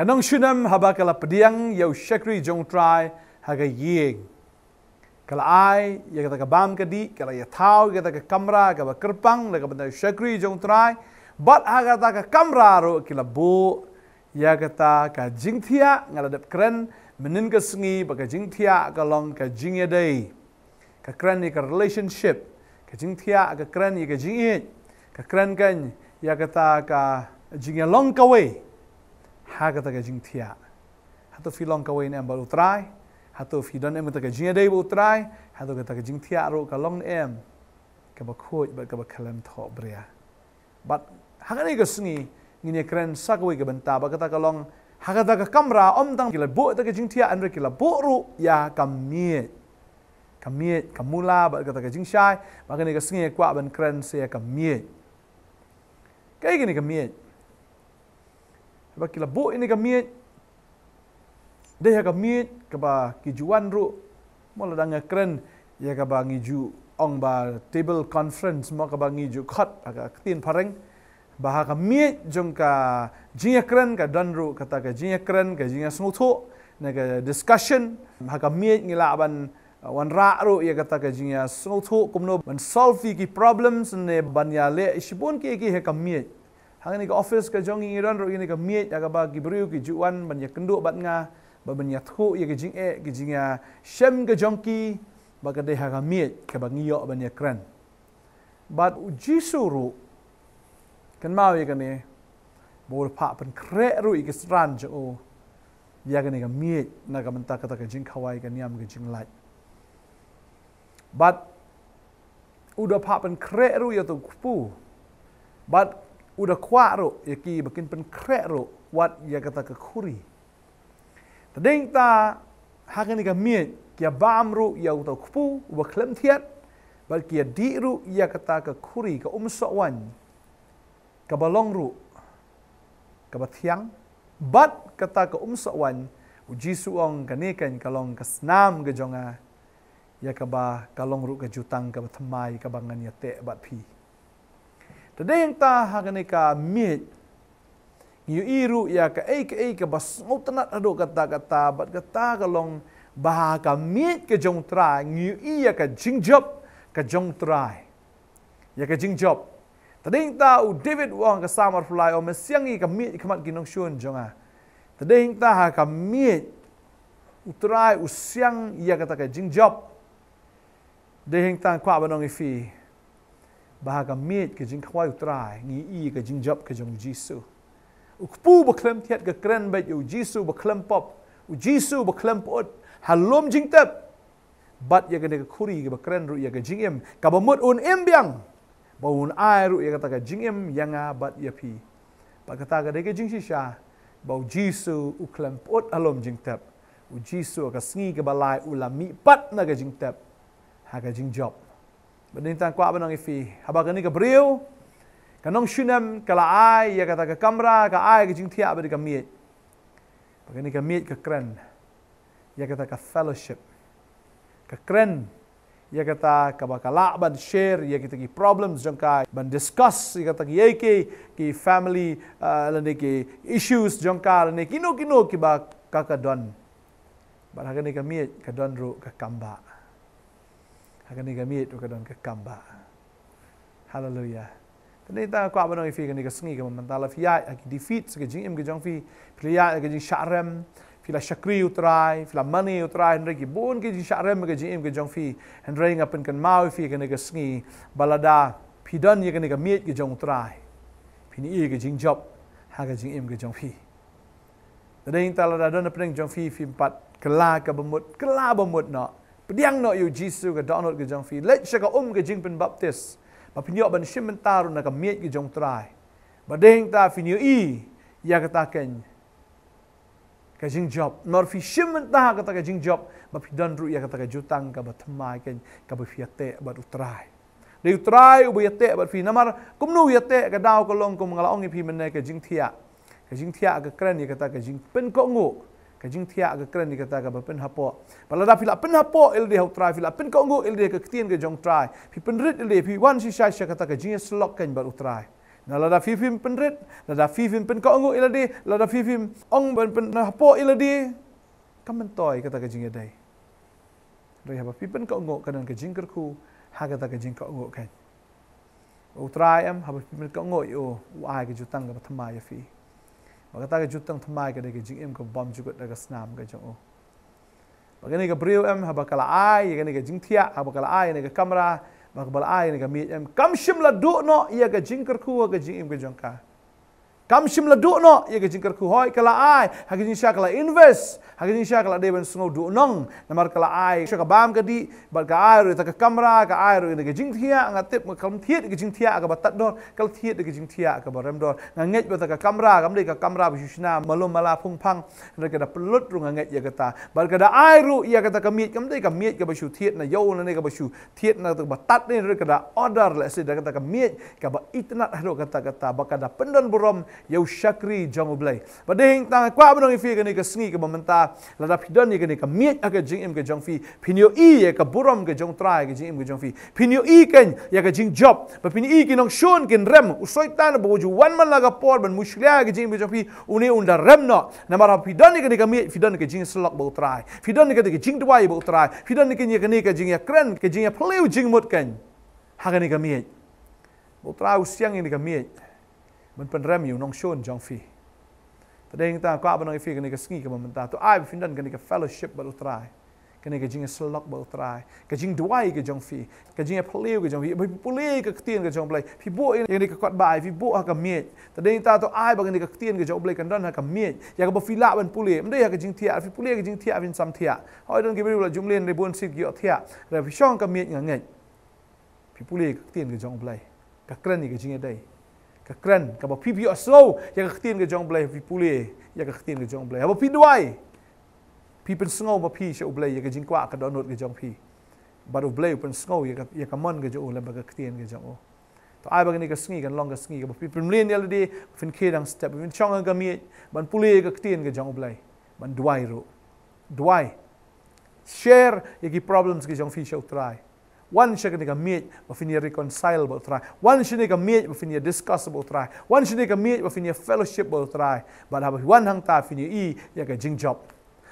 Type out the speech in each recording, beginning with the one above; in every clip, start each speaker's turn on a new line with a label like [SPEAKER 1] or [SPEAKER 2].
[SPEAKER 1] Kanong shunam haba kala pediang yau syakri jong trai haga yeng. Kala ai ya kata kabam kadi kala ya tau kata ke kamera ka kerpang la ka benda syakri jong trai bat haga ta ka kamera ro kila bo ya kata ka jingthia ngaladap keren menin ka sengi ba ka jingthia ka long ka jingya dei. Ka keren ni ka relationship ka jingthia ka keren ni ka jingit ka keren kan ya kata ka jingya long ka we. Haga ta ka jingthia. Hato fi long ka we ni am ba utrai. Hato fi don em ta ka jingya dei ba utrai. Hato ka ta ka jingthia ro ka long em. Ka ba khoj ba ka ba kalam tho bria. But haga ni ka sengi ngini keren sakwe ke benta ba kata kalong hakata ka kamera om tang kila bo ta ke jingthia andre kila bo ru ya kamiet kamula ba kata ke jingshai ba kani ka singe kwa ban keren se kamiet kai gini kamiet ba kila bo ini kamiet deh ya kamiet ka ba kijuan ru mo la dang keren ya ka ba ngiju ong ba table conference mo ka ba ngiju khot ka tin pareng bahaka miet jong ka jinga keren ka danru kata ka jinga keren ka jinga smutu na ka discussion haka miet ngila ban wan ra ru ya kata ka jinga smutu kumno ban solve ki problems ne ban ya le isibun ki haka miet hang ni ka office ka jong ngi ran ru ni ka miet ya ka ba ki briu ki juan ban ya kendu bat nga ba ban ya thu ya ka jing e ki jinga shem ka jong ki ba ka de haka miet ka ba ngiyo ban ya keren but jisuru kan mau ya kan ni bol pa pen kre ru ik stran jo o ya kan ni ka miet na ka menta kata ka jing khawai kan yam ka jing lai but udah pa pen kre ru ya tu pu but udah kwa ru ya ki bakin pen kre ru wat ya kata ka khuri tadeng ta ha kan ni ka miet kia bam ru ya tu pu wa klem thiat bal kia di ru ya kata ka khuri ka wan kabalong ru kabathiang bat kata ka umsawan uji suong kanekan kalong kasnam ke jonga ya kaba kalong ru ke jutang ka batmai ka bangan ya te bat phi tadeng ta hakane ka mit yu iru ya ka ei ka bas ngotanat ado kata bat kata kalong bah ka mit ke jong trai yu ya ka jingjob ka jong trai ya ka jingjob tadeng ta u David wang ka samar fly o mesiangi ka miet kamat ginong shun jonga tadeng ta ha ka miet utrai usiang ia kata ka jingjob deheng ta kwa banong ifi bah ka miet ka jing khwai utrai ngi i ka jingjob ka jong jisu ukpu ba klem thiat ka kren ba u jisu ba klem pop u jisu ba klem pot halom jingtep bat ya ka de ka khuri ka ba kren ru ya ka jingem ka ba mut un embyang bawun ai ru ya kata ka jingem yanga bat ya pi ba kata ka de ke jing shisha bau jisu u klem pot alom jing tap u jisu ka sngi ke balai ulami pat na ka jing tap ha ka jing job badin tan kwa banang ifi haba ka ni ka briu kanong shunam kala ai ya kata ka kamera ka ai ka jing thia ba de ka miet ba ka ni ka miet ka kren ya kata ka fellowship ka kren ya kata kabakala ban share ya kita ki problems jangka ban discuss ya kata ki ki family lane ki issues jangka lane kino ki ba kakadon ban hagani kami kadon ru ka kamba hagani kami ru kadon ka kamba hallelujah tani ta kwa banong ifi kani ka sngi ka mantala fiya ki defeat ka jing ke jong fi pliya ka jing sharem fila syakri utrai, fila money utrai, henry ki bun ki syarem ke jim ke jong fi, henry ngapen kan mau fi ke nega sngi, balada pidan ye ke nega miet ke jong utrai, pini i ke jing job, ha ke jing im ke jong fi. Tadeng talada don apeng jong fi empat kela bemut no, pediang no yu jisu ke donot ke jong fi, let syaka ke jing pen baptis, ba pinyo ban shimentaru na ke miet ke jong utrai, badeng ta finyo i ya kataken ka jing job nor fi shimmen ta kata ka jing job ba fi dan ru ya kata ka jutang ka ba thamai ken ka ba fi ate ba utrai de utrai u ba ate ba fi namar kumnu ate ka daw ko long kum ngala ong fi men ka jing thia ka kren ya kata ka jing pen ko ngo ka jing thia ka kren ya kata ka ba pen hapo balada fi la pen hapo el de utrai fi la pen ko ngo el de ka ktien ka jong trai fi pen rit el de fi wan si sha kata ka jing slok ken ba utrai na lada fifim penrit, lada fifim pen ko ngu iladi, lada fifim ong pen hapo iladi, kamantoi kata kajing yadai. Dari haba pipen ko ngu kanan kajing kerku, ha kata kajing ko ngu kan. Trai haba pipen ko ngu yo, ai ke jutang ke thamai ya fi. Kata ke jutang thamai ke kajing ko bom juga daga snam ke jong. Bagani ke brio haba kala ai, gani ke jing thia, haba kala ai ni ke kamera, bak bal ai ni ke mi kam shim la du no ia ke jing kerku ke jing ke jong ka. Kam shim la du no ia ke jing kerku hoi kala ai, ha ke jing sha kala invest, ha ke jing sha kala de ben sngo du nong, namar kala ai sha ka bam ke di, bal ka ai ru ta ke kamera, ka ai ru ni ke jing thia ngatip kam thiet ke jing thia ka batat dor, kal thiet ke jing thia ka barem dor, nganget ba ta ka kamera, kam de ka kamera bu shina malum mala phung phang, re ke da pelut ru nganget ya kata, bal ka da ai ru ia kata ka miet, kam de ka miet ka ba shu thiet na yo na ne ka ba shu thiet na ta batat ni re ke da order la se da kata ka miet ka ba itnat ro kata ba ka da pendon burom yau syakri jong blai bading tang kwa benong fi ke ni ke sngi ke mementa la da pidon ni ke ni ke miet ke jing im ke jong fi pinyo i ke burom ke jong trai ke jing im ke jong fi pinyo i ken ya ke jing job ba pinyo i ke nong shon ken rem usoitan bo ju wan man la ga por ban mushlia ke jing im ke jong fi uni unda rem no na mara pidon ni ke miet pidon ke jing selok bo trai pidon ni ke jing dwai bo trai pidon ni ke jing ya kren ke jing ya pleu jing mot ken ha ke ni ke miet bo trai usiang ni ke mietมันเป็นเริ่มอยู่น้องชนจงฟีแต่เองตาก็เป็นน้องฟีกันนี่ก็สกีกับมันตาตัวไอ้ฟินดันกันนี่ก็ fellowship บรรลุตรายกันนี่ก็จริงสล็อกบรรลุตรายก็จริงด้วยก็จงฟีก็จริงพลิ้วก็จงฟีพี่พลิ้วก็เตียนก็จงเปลยพี่บัวอย่างนี้ก็กอดบ่ายพี่บัวก็เมียแต่เองตาตัวไอ้บางกันนี่ก็เตียนก็จงเปลยกันดันก็เมียอยากก็บอกฟีละเป็นพลิ้วไม่ได้อยากก็จริงเทียพี่พลิ้วก็จริงเทียเป็นซ้ำเทียเฮ้ยดันก็ไม่รู้ละจุ่มเล่นในบนสิบเกี่ยวเทียแต่พี่ช่องก็เมียอย่างเงี้ยพี่พลิ้วก็เตียนก็จงเปลยก็เกรนนี่ก็จริงได้กรันกับบอกพี่อสโลอยากเตียนกับจงเบลย์พี่ปุเล่อยากเตียนกับจงเบลย์บอกพี่ด้วยพี่เป็นสงบพี่เชื่อเบลย์อยากจิงกว่ากับดอนนดกับจงพี่บาร์เบลย์เป็นสงบอยากมันกับจงแล้วบอกเตียนกับจงตัวไอ้บางนี่ก็สกีกันลองกับสกีกับบอกพี่เป็นเลี้ยนเดียวดีเป็นเคดังสเต็ปเป็นช่องกับมีมันปุเล่กับเตียนกับจงเบลย์มันด้วยรู้ด้วยแชร์อยากมี problems กับจงพี่เชื่อทรายวันเช่นนี้ก็มีว่าฟินยา reconcile บ่ทรายวันเช่นนี้ก็มีว่าฟินยา discuss บ่ทรายวันเช่นนี้ก็มีว่าฟินยา fellowship บ่ทรายบัดฮะวันหังตาฟินยาอีอยากจะจิง job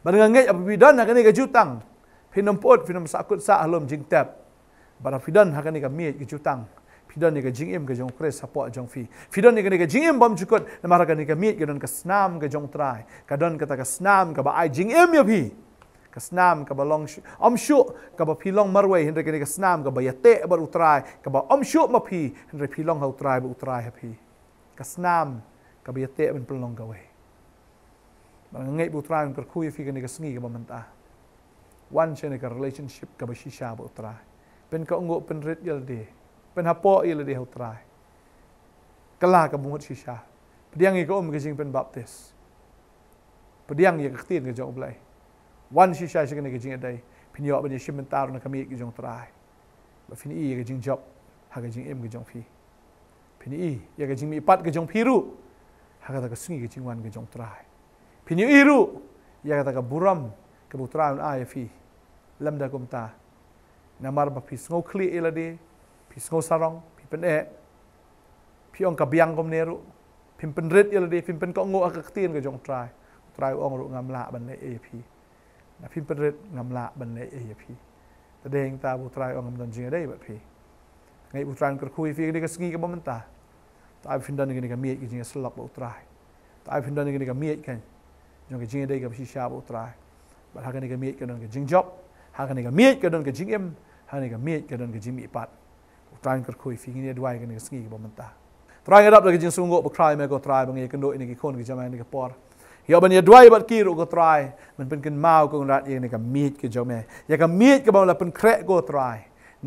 [SPEAKER 1] บัดงเงยอภิดันหักนี้ก็จุตังพินมปดพินมสักุตสะอารมณ์จิงเต็บบัดอภิดันหักนี้ก็มีก็จุตังพิดันนี่ก็จิงเอ็มก็จงเครส support จงฟีพิดันนี่ก็จิงเอ็มบ่มจุกดนมาหักนี้ก็มีก็ดันก็สนามก็จงทรายก็ดันก็ตะก็สนามก็บ่ไอจิงเอ็มยาพี่ก็สนามกับบลองอมชุกับพี่ลองมารวยเห็นไรกันก็สนามกับบยาเตะบรุตรายกับอมชุมาพี่เห็นไรพี่ลองเขาตรายบุตรายฮะพี่ก็สนามกับบยาเตะเป็นปลองกับเวบางเงี้ยบุตรายมันก็คุยฟี่กันก็สงีกับมันตาวันเช่นกับ relationship กับชิชาบุตรายเป็นก็งบเป็นฤทธิ์ยลดีเป็นฮัปโปยลดีเขาตรายกลากับมุขชิชาพอดียงอีกก็ก็จริงเป็นบัพติสพอดียงอีกก็ตีนกับจงอบเลยวันชิชาชิกันก็จริงอะไรพิญญาบัญชีมันตารุนกมีก็จงตรายแบบพินีก็จริงจ็อบหากก็จริงเอ็มก็จงพีพินีอยากก็จริงมีปัดก็จงพีรุหากก็ตะก็สิ่งก็จริงวันก็จงตรายพินีอีรุอยากก็ตะก็บุรัมก็บุตรายมันอายฟีลำดากุมตานามาร์บพิสโงคลีเอลดีพิสโงสารองพิเป็นพิองกับยังกุมเนรุพิเป็นฤทธิ์เอลดีพิเป็นก็งออักตีนก็จงตรายตรายองรุงามละบันในเอพีพิมพ์เป็นงามละบันเลยพี่แต่เด้งตาบุตรายองค์มันจริงได้แบบพี่ไงบุตรายก็คุยฟีกันก็สกีกับมันตาตายพิมพ์ดันกันก็มีจริงสลับบุตรายตายพิมพ์ดันกันก็มีกันจงก็จริงได้กับชิชาบุตรายบัดหากันก็มีกันก็จริงจ็อบหากันก็มีกันก็จริงเอ็มหากันก็มีกันก็จริงมีปัดบุตรายก็คุยฟีกันด้วยกันก็สกีกับมันตาตรายก็รับเลยก็จริงสูงกว่าใครไม่ก็ตรายบางอย่างกันโดยในกี่คนก็จะมาในกี่ปอร์เฮียบันยาด้วยบัดกีรุก็ตรายมันเป็นกันเมาก็รัดเองในกับมีดก็เจ้าแม่อยากกับมีดก็บอกเราเป็นแคร์ก็ตราย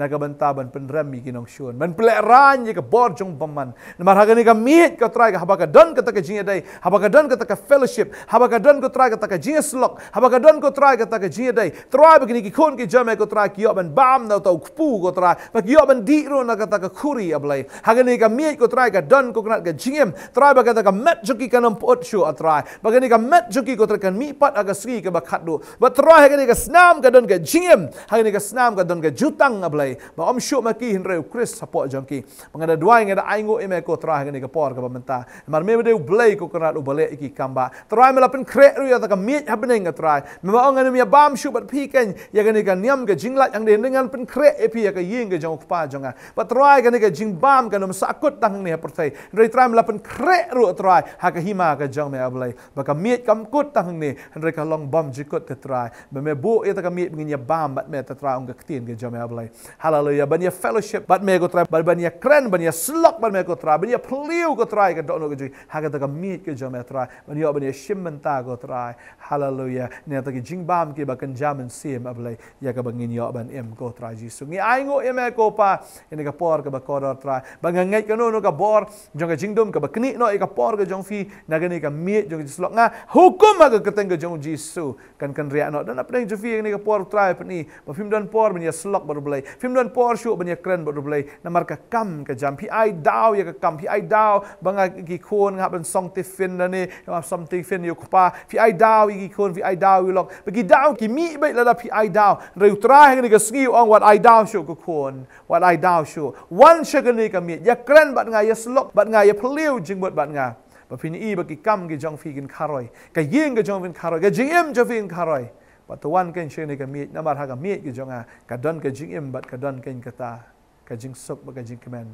[SPEAKER 1] นักบันตาบันเป็นเริ่มมีกินองชวนมันเปล่าร้านอยากกับบอร์จงประมันมาหากันในกับมีดก็ตรายกับฮับกันดันก็ตะกจิงได้ฮับกันดันก็ตะกับ fellowship ฮับกันดันก็ตรายกับตะกจิงสล็อกฮับกันดันก็ตรายกับตะกจิงได้ตรายเป็นกี่คนกี่เจ้าแม่ก็ตรายกี่ยอบันบามเราตัวปูก็ตรายเป็นกี่ยอบันดีโรนักตะกคุรีอะไรหากันในกับมีดก็ตรายกับดันก็นัดกับจิงตรายเป็นตะกับเม็ดจุกี้กันนำปอดชัวตรายเป็นในกับเม็ดจุกี้ก็ตรายกันมีปัดอากาศกีกับขัดดูบัตรายหากันในกับสนามกับดันกับจิงหากันในกับสนามกับดันกับจุตังอะไร ablay ba om syuk maki hinreu Chris support jongki mangada dua ngada aingo eme ko Trai ngani ka por ka bamenta mar me de blay ko kanat ubale iki kamba Trai melapen krek ru ya ta ka miet happening Trai me ma ngani me bam syuk bat pi kan ya ngani ka niam ka jinglat yang dengan pen krek epi ya ka ying ka jong pa jonga ba Trai ngani ka jing bam ka nom sakut tang ni pertai Trai melapen krek ru Trai ha ka hima ka jong me ablay ba ka miet kam kut tang ni Trai ka long bam jikut te Trai me bu ya ta ka miet ngin ya bam bat me ta Trai ong ka ktin ka jong me ablay hallelujah ban ya fellowship bat me ko Trai ban ya kren ban ya slok ban me ko Trai ban ya pliu ko Trai ka dok no ka ji ha ka ta ka miet ka jong me Trai ban ya shimmenta ko Trai hallelujah ne ta ki jing bam ki ba kan jamin Syiem ablay ya ka bangin yo ban em ko Trai Jisu ngi ai ngo em ko pa ini ka por ka ba ko Trai ba ngai ka no ka bor jong ka jingdom ka ba kni no ka por ka jong fi na gani ka miet jong slok nga hukum ka keteng ka jong Jisu kan ria no dan apa ding fi ni ka por Trai pani ba film dan por ban ya slok ba blay film dan por shu ban ya kren ba blay na mar ka kam ka jam pi ai daw ya ka kam pi ai daw banga ki khon nga ban song ti fin na ni something fin yo pa pi ai daw ki khon pi ai daw yo lok bagi daw ki mi ba la pi ai daw reu Trai ni ka ski on what ai daw shu ko khon what ai daw shu one shagani ka mi ya kren bat nga ya slok bat nga ya pliu jing bot bat nga ba pini i ba ki kam ki jong fi kin kharoi ka ying ka jong fin kharoi ka jingem jo fin kharoi ba to one ken sheni ka mi na mar ha ka mi ki jonga ka don ka jingem bat ka don ken kata ka jing sok ba ka jing kemen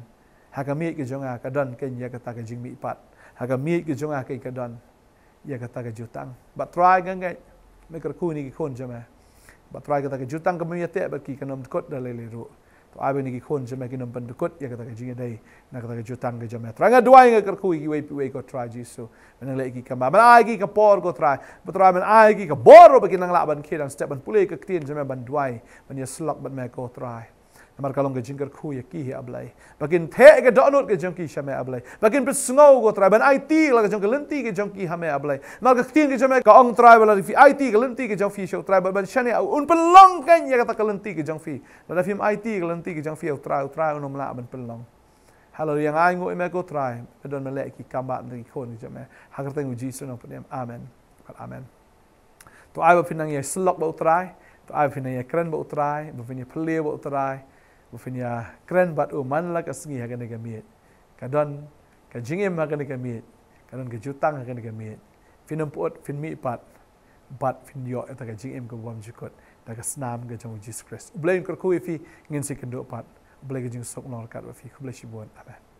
[SPEAKER 1] ha ka mi ki jonga ka don ken ya kata ka jing mi pat ha ka mi ki jonga ka don ya kata ka jutang ba Trai ngai me ka ku ni ki khon jama ba Trai kata ka jutang ka mi te ba ki kanom kot da le ru to ai ni ki khon jama ki nom pan kot ya kata ka jing dai na kata ka jutang ka jama Trai nga dua nga ka ku ki we ko Trai Jisu men le ki ka ma ai ki ka por ko Trai ba Trai men ai ki ka bor ba ki nang la ban ki dan step ban pule ka tin jama ban duai ban ya slok ban me ko Trai Namar kalong gajing kerku ya ki ablay. Bakin the ke donut ke jongki shame ablay. Bakin pesngau go Trai ban IT la ke jong kelenti ke jongki hame ablay. Mar ke tin ke jame ka ong Trai bala fi IT kelenti ke jong fi show Trai ban shane un pelong kan ya kata kelenti ke jong fi. La film IT kelenti ke jong fi Trai unom la ban pelong. Halo yang ai ngo me ko Trai. Don melek ki kambat ni kon ke jame. Hakar tengu Jisu no pedem. Amen. Amen. To ai ba pinang ya slok ba Trai. To ai pinang ya kren ba Trai. Ba pinang ple ba Trai. Bufinya keren bat man la kasngi ha kana kamiet kadon ka jingem ha kana kamiet kadon ka jutang ha kana kamiet finam pot fin mi pat bat fin yo eta ka jingem ko bom jikot da ka snam ga jong Jesus Christ ublain ko fi ngin sikendo pat ublai ga jing sok nor kat fi khubla shibon amen